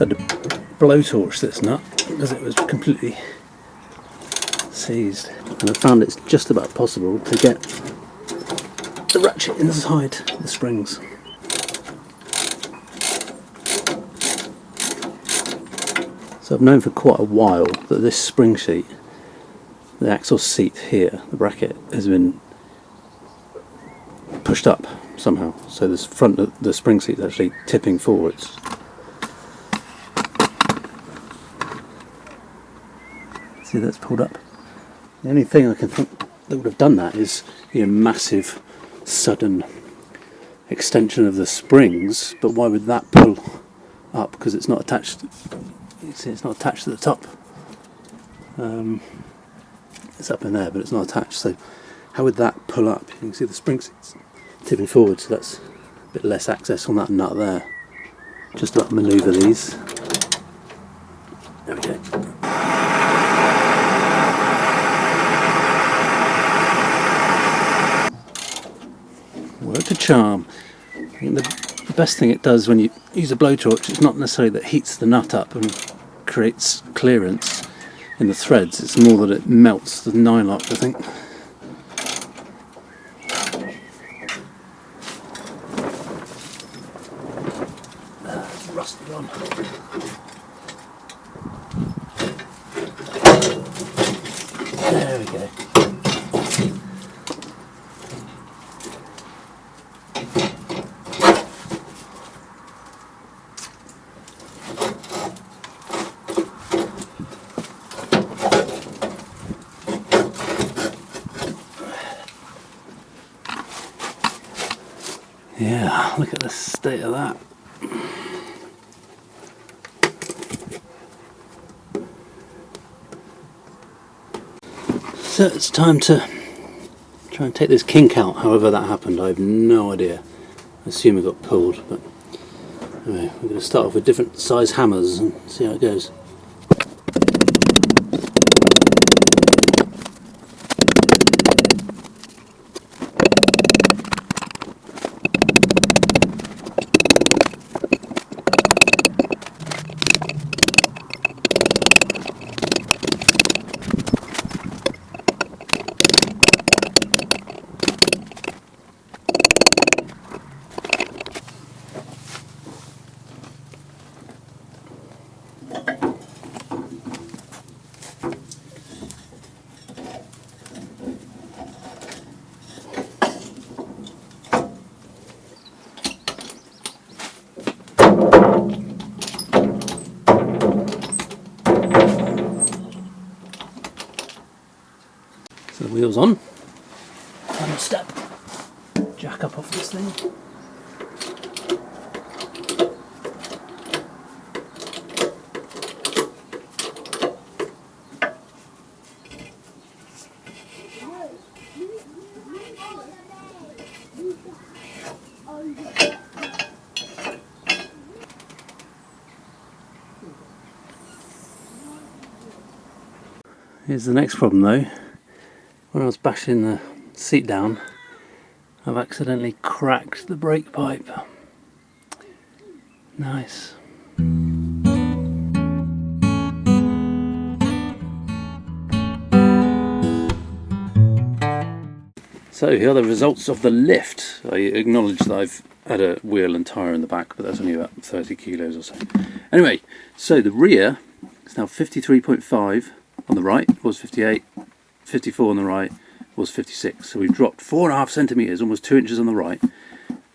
had to blowtorch this nut because it was completely seized. And I found it's just about possible to get the ratchet inside the springs. So I've known for quite a while that this spring sheet, the axle seat here, the bracket, has been pushed up somehow. So this front of the spring seat is actually tipping forwards. See, that's pulled up. The only thing I can think that would have done that is a massive sudden extension of the springs, but why would that pull up? Because it's not attached. It's not attached to the top. It's up in there, but it's not attached. So how would that pull up? You can see the spring seats tipping forward, so that's a bit less access on that nut there. Just about to manoeuvre these. There we go. Worked a charm. I think the best thing it does when you use a blowtorch is not necessarily that it heats the nut up and creates clearance in the threads, it's more that it melts the nylock, I think. It's rusted on. There we go. Yeah, look at the state of that. So it's time to try and take this kink out, however that happened. I have no idea. I assume it got pulled, but anyway, we're going to start off with different size hammers and see how it goes. So the wheel's on. Final step. Jack up off this thing. Here's the next problem though. When I was bashing the seat down, I've accidentally cracked the brake pipe. Nice. So here are the results of the lift. I acknowledge that I've had a wheel and tyre in the back, but that's only about 30 kilos or so. Anyway, so the rear is now 53.5 on the right, was 58. 54 on the right, was 56. So we've dropped 4.5 centimetres, almost 2 inches on the right,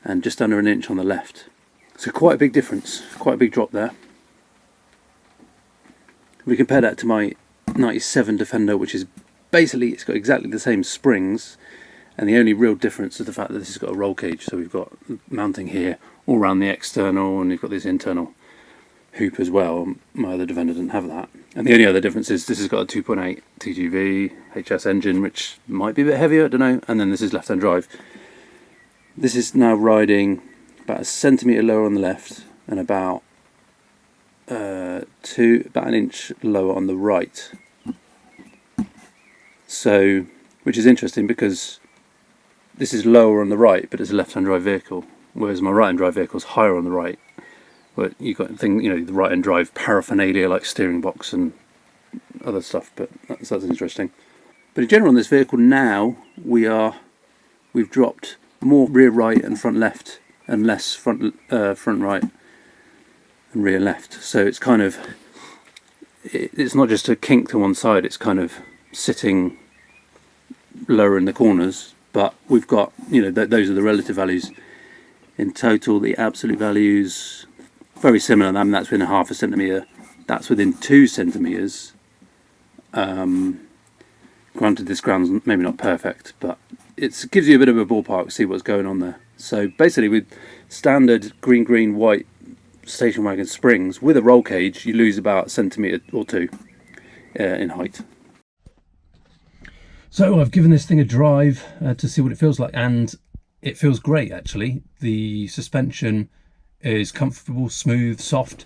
and just under an inch on the left. So quite a big difference, quite a big drop there. If we compare that to my 97 Defender, which is basically, it's got exactly the same springs, and the only real difference is the fact that this has got a roll cage. So we've got mounting here all around the external, and we've got this internal hoop as well. My other Defender didn't have that. And the only other difference is this has got a 2.8 TGV HS engine, which might be a bit heavier, I don't know, and then this is left-hand drive. This is now riding about a centimetre lower on the left and about an inch lower on the right. So, which is interesting because this is lower on the right, but it's a left-hand drive vehicle, whereas my right-hand drive vehicle is higher on the right, But you've got the right hand drive paraphernalia like steering box and other stuff, but that's interesting. But in general on this vehicle now, we've dropped more rear right and front left and less front right and rear left. So it's kind of, it's not just a kink to one side, it's kind of sitting lower in the corners, but we've got, those are the relative values. In total, the absolute values, very similar. I mean, that's within 0.5 centimetre, that's within 2 centimetres. Granted, this ground's maybe not perfect, but it gives you a bit of a ballpark to see what's going on there. So basically, with standard green, white station wagon springs, with a roll cage, you lose about a centimetre or 2 in height. So I've given this thing a drive to see what it feels like, and it feels great actually. The suspension is comfortable, smooth, soft.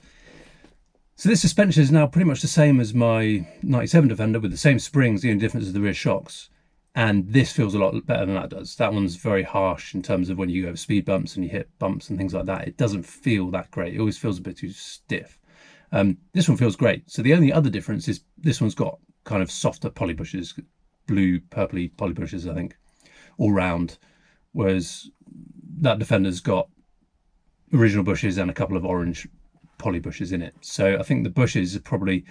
So this suspension is now pretty much the same as my 97 Defender with the same springs, the only difference is the rear shocks. And this feels a lot better than that does. That one's very harsh in terms of when you go over speed bumps and you hit bumps and things like that. It doesn't feel that great. It always feels a bit too stiff. This one feels great. So the only other difference is this one's got kind of softer poly bushes, blue, purpley poly bushes, I think, all round. Whereas that Defender's got original bushes and a couple of orange poly bushes in it. So I think the bushes probably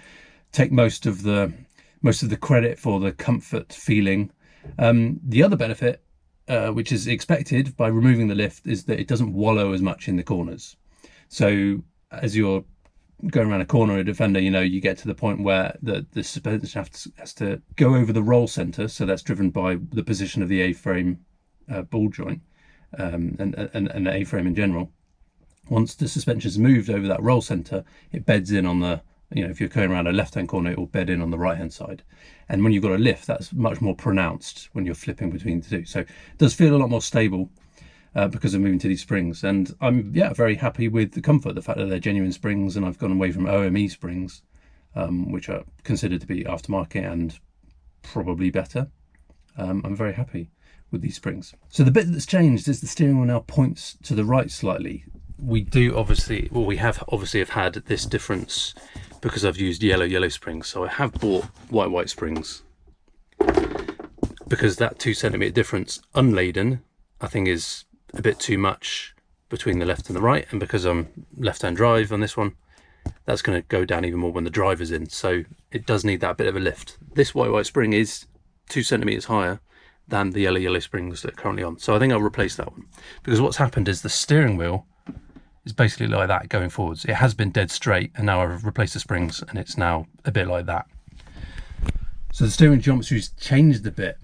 take most of the credit for the comfort feeling. The other benefit, which is expected by removing the lift, is that it doesn't wallow as much in the corners. So as you're going around a corner in a Defender, you get to the point where the suspension has to go over the roll centre. So that's driven by the position of the A-frame ball joint and the A-frame in general. Once the suspension's moved over that roll centre, it beds in on the, if you're going around a left-hand corner, it will bed in on the right-hand side. And when you've got a lift, that's much more pronounced when you're flipping between the two. So it does feel a lot more stable because of moving to these springs. And I'm, very happy with the comfort, the fact that they're genuine springs, and I've gone away from OME springs, which are considered to be aftermarket and probably better. I'm very happy with these springs. So the bit that's changed is the steering wheel now points to the right slightly. We have obviously had this difference because I've used yellow springs. So I have bought white springs because that 2 centimetre difference unladen I think is a bit too much between the left and the right, and because I'm left-hand drive on this one, that's going to go down even more when the driver's in, so it does need that bit of a lift. This white spring is 2 centimetres higher than the yellow springs that are currently on, so I think I'll replace that one, because what's happened is the steering wheel is basically like that going forwards. It has been dead straight, and now I've replaced the springs and it's now a bit like that. So the steering geometry's changed a bit.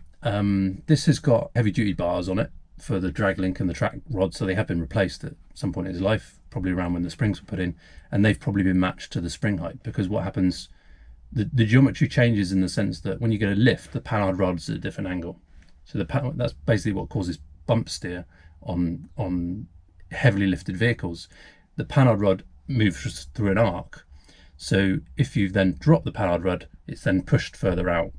This has got heavy duty bars on it for the drag link and the track rod, so they have been replaced at some point in its life, probably around when the springs were put in, and they've probably been matched to the spring height, because what happens, the geometry changes in the sense that when you get a lift, the panhard rod's at a different angle. So that's basically what causes bump steer on heavily lifted vehicles. The panhard rod moves through an arc, so if you then drop the panhard rod, it's then pushed further out,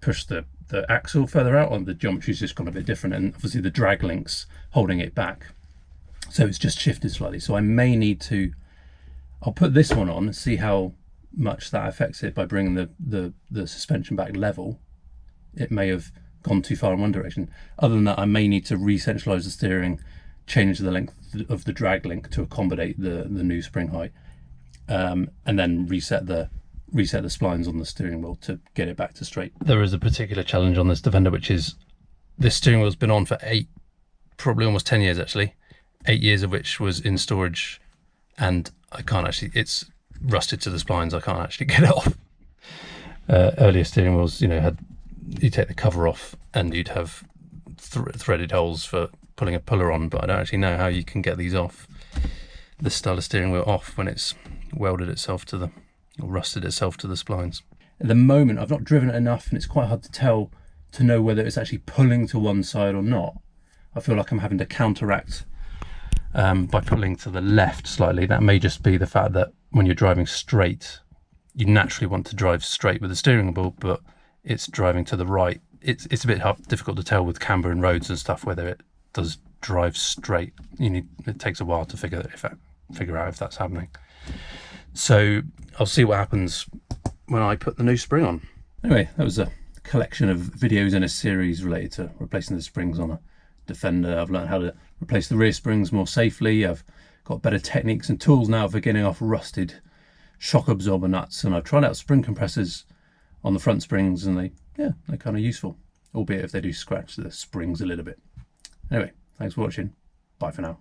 push the axle further out, and the geometry's just gone a bit different, and obviously the drag link's holding it back, so it's just shifted slightly. So I may need to, I'll put this one on and see how much that affects it by bringing the suspension back level. It may have gone too far in one direction. Other than that, I may need to re-centralise the steering, change the length of the drag link to accommodate the new spring height, and then reset the splines on the steering wheel to get it back to straight. There is a particular challenge on this Defender, which is this steering wheel's been on for probably almost 10 years actually, 8 years of which was in storage, and I can't actually, it's rusted to the splines, I can't actually get it off. Earlier steering wheels, you take the cover off and you'd have threaded holes for pulling a puller on, but I don't actually know how you can get these off, this style of steering wheel off, when it's welded itself to or rusted itself to the splines. At the moment, I've not driven it enough, and it's quite hard to tell to know whether it's actually pulling to one side or not. I feel like I'm having to counteract by pulling to the left slightly. That may just be the fact that when you're driving straight, you naturally want to drive straight with the steering wheel, but it's driving to the right. It's a bit difficult to tell with Camber and roads and stuff whether it does drive straight. It takes a while to figure it out. figure out if that's happening. So I'll see what happens when I put the new spring on. Anyway, that was a collection of videos in a series related to replacing the springs on a Defender. I've learned how to replace the rear springs more safely. I've got better techniques and tools now for getting off rusted shock absorber nuts, and I've tried out spring compressors on the front springs, and they're kind of useful, albeit if they do scratch the springs a little bit. Anyway, thanks for watching. Bye for now.